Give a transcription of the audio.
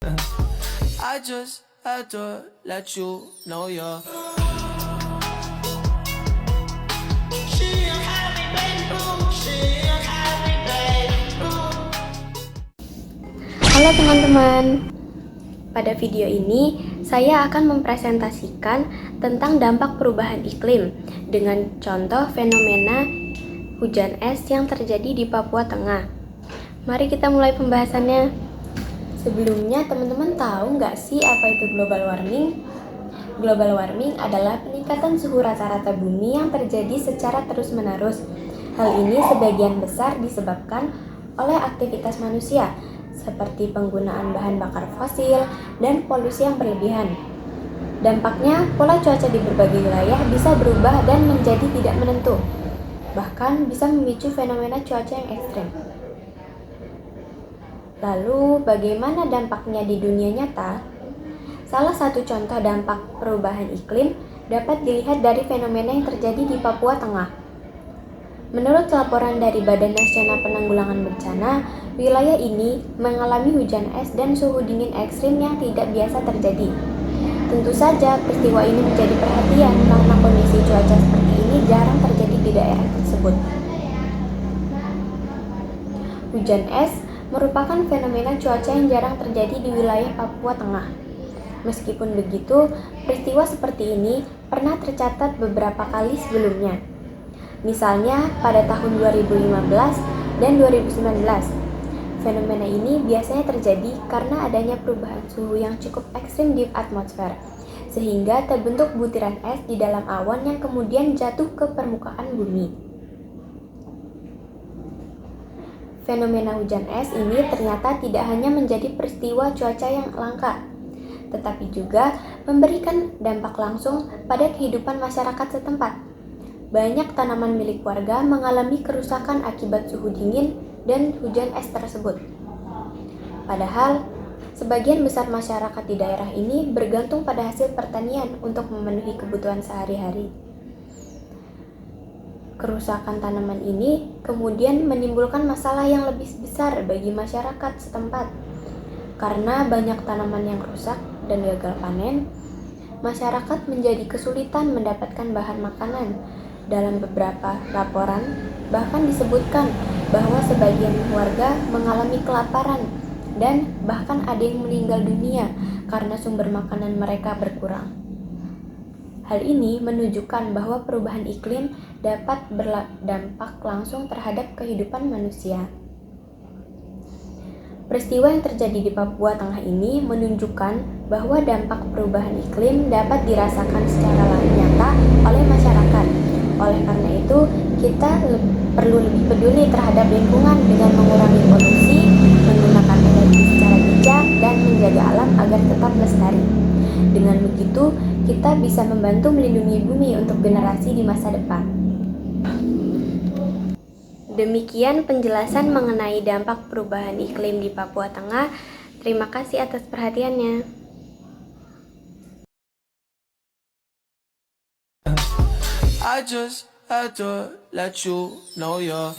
I just had to let you know you're. Halo teman-teman, pada video ini saya akan mempresentasikan tentang dampak perubahan iklim dengan contoh fenomena hujan es yang terjadi di Papua Tengah. Mari kita mulai pembahasannya. Sebelumnya teman-teman tahu nggak sih apa itu global warming? Global warming adalah peningkatan suhu rata-rata bumi yang terjadi secara terus-menerus. Hal ini sebagian besar disebabkan oleh aktivitas manusia, seperti penggunaan bahan bakar fosil dan polusi yang berlebihan. Dampaknya, pola cuaca di berbagai wilayah bisa berubah dan menjadi tidak menentu, bahkan bisa memicu fenomena cuaca yang ekstrem. Lalu, bagaimana dampaknya di dunia nyata? Salah satu contoh dampak perubahan iklim dapat dilihat dari fenomena yang terjadi di Papua Tengah. Menurut laporan dari Badan Nasional Penanggulangan Bencana, wilayah ini mengalami hujan es dan suhu dingin ekstrim yang tidak biasa terjadi. Tentu saja, peristiwa ini menjadi perhatian karena kondisi cuaca seperti ini jarang terjadi di daerah tersebut. Hujan es merupakan fenomena cuaca yang jarang terjadi di wilayah Papua Tengah. Meskipun begitu, peristiwa seperti ini pernah tercatat beberapa kali sebelumnya. Misalnya pada tahun 2015 dan 2019. Fenomena ini biasanya terjadi karena adanya perubahan suhu yang cukup ekstrim di atmosfer, sehingga terbentuk butiran es di dalam awan yang kemudian jatuh ke permukaan bumi. Fenomena hujan es ini ternyata tidak hanya menjadi peristiwa cuaca yang langka, tetapi juga memberikan dampak langsung pada kehidupan masyarakat setempat. Banyak tanaman milik warga mengalami kerusakan akibat suhu dingin dan hujan es tersebut. Padahal, sebagian besar masyarakat di daerah ini bergantung pada hasil pertanian untuk memenuhi kebutuhan sehari-hari. Kerusakan tanaman ini kemudian menimbulkan masalah yang lebih besar bagi masyarakat setempat. Karena banyak tanaman yang rusak dan gagal panen, masyarakat menjadi kesulitan mendapatkan bahan makanan. Dalam beberapa laporan, bahkan disebutkan bahwa sebagian warga mengalami kelaparan dan bahkan ada yang meninggal dunia karena sumber makanan mereka berkurang. Hal ini menunjukkan bahwa perubahan iklim dapat berdampak langsung terhadap kehidupan manusia. Peristiwa yang terjadi di Papua Tengah ini menunjukkan bahwa dampak perubahan iklim dapat dirasakan secara nyata oleh masyarakat. Oleh karena itu, kita perlu lebih peduli terhadap lingkungan dengan mengurangi polusi, menggunakan energi secara bijak, dan menjaga alam agar tetap lestari. Dengan begitu, kita bisa membantu melindungi bumi untuk generasi di masa depan. Demikian penjelasan mengenai dampak perubahan iklim di Papua Tengah. Terima kasih atas perhatiannya. I just had to let you know you're.